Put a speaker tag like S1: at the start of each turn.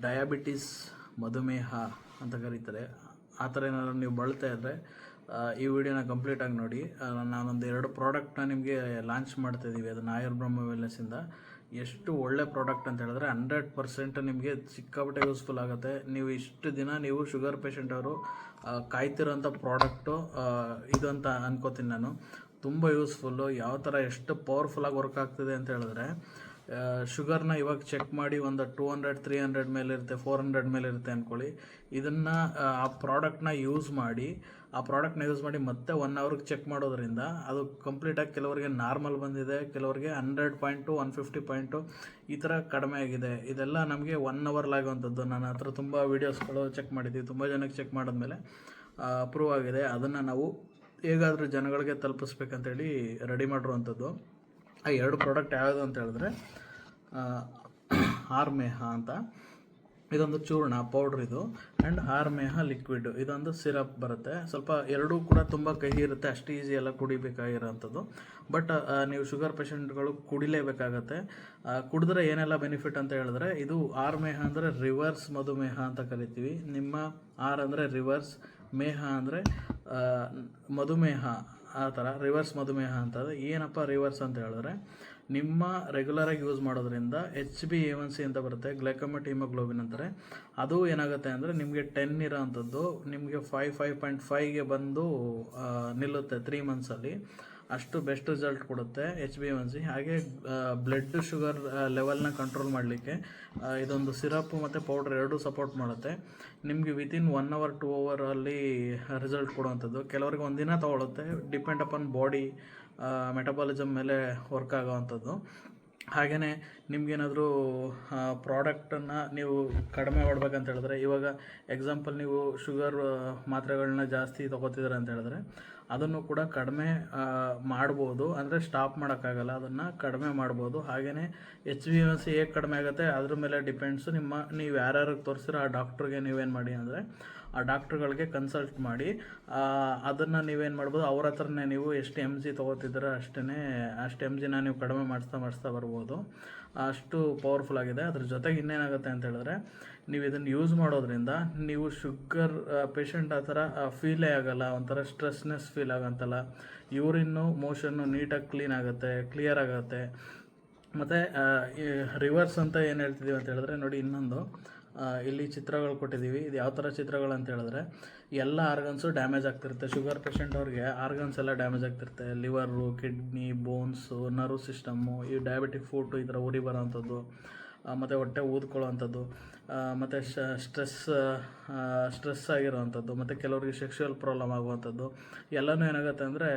S1: Diabetes ಮಧುಮೇಹ ಅಂತ ಕರೀತಾರೆ. ಆ ಥರ ಏನಾದ್ರು ನೀವು ಬಳಲ್ತಾ ಇದ್ದರೆ ಈ ವಿಡಿಯೋನ ಕಂಪ್ಲೀಟಾಗಿ ನೋಡಿ. ನಾನೊಂದು 2 ಪ್ರಾಡಕ್ಟ್ನ ನಿಮಗೆ ಲಾಂಚ್ ಮಾಡ್ತಾಯಿದ್ದೀವಿ. ಅದನ್ನು ಆಯುರ್ಬ್ರಹ್ಮ ವೆಲ್ನೆಸ್ಸಿಂದ. ಎಷ್ಟು ಒಳ್ಳೆ ಪ್ರಾಡಕ್ಟ್ ಅಂತ ಹೇಳಿದ್ರೆ 100% ನಿಮಗೆ ಸಿಕ್ಕಾಪಟ್ಟೆ ಯೂಸ್ಫುಲ್ ಆಗುತ್ತೆ. ನೀವು ಇಷ್ಟು ದಿನ ನೀವು ಶುಗರ್ ಪೇಷಂಟ್ ಅವರು ಕಾಯ್ತಿರೋಂಥ ಪ್ರಾಡಕ್ಟು ಇದು ಅಂತ ಅನ್ಕೋತೀನಿ ನಾನು. ತುಂಬ ಯೂಸ್ಫುಲ್ಲು. ಯಾವ ಥರ ಎಷ್ಟು ಪವರ್ಫುಲ್ಲಾಗಿ ವರ್ಕ್ ಆಗ್ತಿದೆ ಅಂತ ಹೇಳಿದ್ರೆ, ಶುಗರ್ನ ಇವಾಗ ಚೆಕ್ ಮಾಡಿ ಒಂದು 200 300 ಮೇಲಿರುತ್ತೆ, 400 ಮೇಲಿರುತ್ತೆ ಅಂದ್ಕೊಳ್ಳಿ. ಇದನ್ನು ಆ ಪ್ರಾಡಕ್ಟ್ನ ಯೂಸ್ ಮಾಡಿ ಮತ್ತೆ 1 ಅವರ್ಗೆ ಚೆಕ್ ಮಾಡೋದ್ರಿಂದ ಅದು ಕಂಪ್ಲೀಟಾಗಿ ಕೆಲವರಿಗೆ ನಾರ್ಮಲ್ ಬಂದಿದೆ, ಕೆಲವರಿಗೆ 100 ಪಾಯಿಂಟು 150 ಪಾಯಿಂಟು ಈ ಥರ ಕಡಿಮೆ ಆಗಿದೆ. ಇದೆಲ್ಲ ನಮಗೆ 1 ಅವರ್ಲಾಗುವಂಥದ್ದು. ನನ್ನ ಹತ್ರ ತುಂಬ ವೀಡಿಯೋಸ್ಗಳು ಚೆಕ್ ಮಾಡಿದ್ದೀವಿ. ತುಂಬ ಜನಕ್ಕೆ ಚೆಕ್ ಮಾಡಿದ್ಮೇಲೆ ಪ್ರೂವ್ ಆಗಿದೆ. ಅದನ್ನು ನಾವು ಹೇಗಾದರೂ ಜನಗಳಿಗೆ ತಲುಪಿಸ್ಬೇಕಂತೇಳಿ ರೆಡಿ ಮಾಡಿರುವಂಥದ್ದು. ಆ 2 ಪ್ರಾಡಕ್ಟ್ ಯಾವುದು ಅಂತ ಹೇಳಿದ್ರೆ ಆರ್ಮೇಹ ಅಂತ, ಇದೊಂದು ಚೂರ್ಣ ಪೌಡ್ರ್ ಇದು, ಆ್ಯಂಡ್ ಆರ್ಮೇಹ ಲಿಕ್ವಿಡ್ ಇದೊಂದು ಸಿರಪ್ ಬರುತ್ತೆ. ಸ್ವಲ್ಪ ಎರಡೂ ಕೂಡ ತುಂಬ ಕಹಿ ಇರುತ್ತೆ, ಅಷ್ಟು ಈಸಿ ಎಲ್ಲ ಕುಡಿಬೇಕಾಗಿರೋವಂಥದ್ದು. ಬಟ್ ನೀವು ಶುಗರ್ ಪೇಷಂಟ್ಗಳು ಕುಡಿಲೇಬೇಕಾಗತ್ತೆ. ಕುಡಿದ್ರೆ ಏನೆಲ್ಲ ಬೆನಿಫಿಟ್ ಅಂತ ಹೇಳಿದ್ರೆ, ಇದು ಆರ್ಮೇಹ ಅಂದರೆ ರಿವರ್ಸ್ ಮಧುಮೇಹ ಅಂತ ಕರಿತೀವಿ. ನಿಮ್ಮ ಆರ್ ಅಂದರೆ ರಿವರ್ಸ್, ಮೇಹ ಅಂದರೆ ಮಧುಮೇಹ, ಆ ಥರ ರಿವರ್ಸ್ ಮಧುಮೇಹ ಅಂತದೆ. ಏನಪ್ಪ ರಿವರ್ಸ್ ಅಂತ ಹೇಳಿದ್ರೆ, ನಿಮ್ಮ ರೆಗ್ಯುಲರಾಗಿ ಯೂಸ್ ಮಾಡೋದ್ರಿಂದ HbA1c ಅಂತ ಬರುತ್ತೆ, ಗ್ಲೈಕಮೆಟ್ ಹಿಮೋಗ್ಲೋಬಿನ್ ಅಂತಾರೆ. ಅದು ಏನಾಗುತ್ತೆ ಅಂದರೆ ನಿಮಗೆ 10 ಇರೋವಂಥದ್ದು ನಿಮಗೆ 5.5ಗೆ ಬಂದು ನಿಲ್ಲುತ್ತೆ 3 ಮಂತ್ಸಲ್ಲಿ. ಅಷ್ಟು ಬೆಸ್ಟ್ ರಿಸಲ್ಟ್ ಕೊಡುತ್ತೆ HbA1c. ಹಾಗೆ ಬ್ಲಡ್ ಶುಗರ್ ಲೆವೆಲ್ನ ಕಂಟ್ರೋಲ್ ಮಾಡಲಿಕ್ಕೆ ಇದೊಂದು ಸಿರಪ್ ಮತ್ತು ಪೌಡ್ರ್ ಎರಡೂ ಸಪೋರ್ಟ್ ಮಾಡುತ್ತೆ. ನಿಮಗೆ ವಿತಿನ್ 1 ಅವರ್ 2 ಅವರಲ್ಲಿ ರಿಸಲ್ಟ್ ಕೊಡುವಂಥದ್ದು. ಕೆಲವರಿಗೆ ಒಂದಿನ ತೊಗೊಳುತ್ತೆ, ಡಿಪೆಂಡ್ ಅಪಾನ್ ಬಾಡಿ ಮೆಟಬಾಲಿಸಮ್ ಮೇಲೆ ವರ್ಕ್ ಆಗೋವಂಥದ್ದು. ಹಾಗೆಯೇ ನಿಮಗೇನಾದರೂ ಪ್ರಾಡಕ್ಟನ್ನು ನೀವು ಕಡಿಮೆ ಮಾಡ್ಬೇಕಂತ ಹೇಳಿದ್ರೆ, ಇವಾಗ ಎಕ್ಸಾಂಪಲ್ ನೀವು ಶುಗರ್ ಮಾತ್ರೆಗಳನ್ನ ಜಾಸ್ತಿ ತೊಗೋತಿದ್ದೀರ ಅಂತ ಹೇಳಿದ್ರೆ ಅದನ್ನು ಕೂಡ ಕಡಿಮೆ ಮಾಡ್ಬೋದು. ಅಂದರೆ ಸ್ಟಾಪ್ ಮಾಡೋಕ್ಕಾಗಲ್ಲ, ಅದನ್ನು ಕಡಿಮೆ ಮಾಡ್ಬೋದು. ಹಾಗೆಯೇ HbA1c ಹೇಗೆ ಕಡಿಮೆ ಆಗುತ್ತೆ ಅದ್ರ ಮೇಲೆ ಡಿಪೆಂಡ್ಸು. ನೀವು ಯಾರ್ಯಾರಿಗೆ ತೋರಿಸಿರೋ ಆ ಡಾಕ್ಟ್ರಿಗೆ ನೀವೇನು ಮಾಡಿ ಅಂದರೆ ಆ ಡಾಕ್ಟ್ರುಗಳಿಗೆ ಕನ್ಸಲ್ಟ್ ಮಾಡಿ ಅದನ್ನು ನೀವೇನು ಮಾಡ್ಬೋದು, ಅವ್ರ ಹತ್ರನೇ ನೀವು ಎಷ್ಟು mg ತೊಗೋತಿದ್ದೀರ ಅಷ್ಟು mgನ ನೀವು ಕಡಿಮೆ ಮಾಡಿಸ್ತಾ ಬರ್ಬೋದು. ಅಷ್ಟು ಪವರ್ಫುಲ್ ಆಗಿದೆ. ಅದ್ರ ಜೊತೆಗೆ ಇನ್ನೇನಾಗುತ್ತೆ ಅಂತ ಹೇಳಿದ್ರೆ, ನೀವು ಇದನ್ನು ಯೂಸ್ ಮಾಡೋದ್ರಿಂದ ನೀವು ಶುಗರ್ ಪೇಷಂಟ್ ಆ ಥರ ಫೀಲೇ ಆಗೋಲ್ಲ, ಒಂಥರ ಸ್ಟ್ರೆಸ್ನೆಸ್ ಫೀಲ್ ಆಗೋಂತಲ್ಲ. ಯೂರಿನ್ನು ಮೋಷನ್ನು ನೀಟಾಗಿ ಕ್ಲಿಯರ್ ಆಗುತ್ತೆ. ಮತ್ತು ರಿವರ್ಸ್ ಅಂತ ಏನು ಹೇಳ್ತಿದ್ದೀವಿ ಅಂತ ಹೇಳಿದ್ರೆ, ನೋಡಿ ಇನ್ನೊಂದು ಇಲ್ಲಿ ಚಿತ್ರಗಳು ಕೊಟ್ಟಿದ್ದೀವಿ. ಇದು ಯಾವ ಥರ ಚಿತ್ರಗಳು ಅಂತ ಹೇಳಿದ್ರೆ, ಎಲ್ಲ ಆರ್ಗನ್ಸು ಡ್ಯಾಮೇಜ್ ಆಗ್ತಿರುತ್ತೆ. ಶುಗರ್ ಪೇಷಂಟ್ ಅವ್ರಿಗೆ ಆರ್ಗನ್ಸ್ ಎಲ್ಲ ಡ್ಯಾಮೇಜ್ ಆಗ್ತಿರುತ್ತೆ. ಲಿವರು, ಕಿಡ್ನಿ, ಬೋನ್ಸು, ನರ್ವ್ ಸಿಸ್ಟಮ್ಮು, ಈ ಡಯಾಬಿಟಿಕ್ ಫುಟ್ಟು ಈ ಥರ ಉರಿ ಬರೋವಂಥದ್ದು, ಮತ್ತು ಹೊಟ್ಟೆ ಊದ್ಕೊಳ್ಳೋವಂಥದ್ದು, ಮತ್ತು ಸ್ಟ್ರೆಸ್ ಆಗಿರೋವಂಥದ್ದು, ಮತ್ತು ಕೆಲವರಿಗೆ ಸೆಕ್ಷುವಲ್ ಪ್ರಾಬ್ಲಮ್ ಆಗುವಂಥದ್ದು ಎಲ್ಲನೂ ಏನಾಗುತ್ತೆ ಅಂದರೆ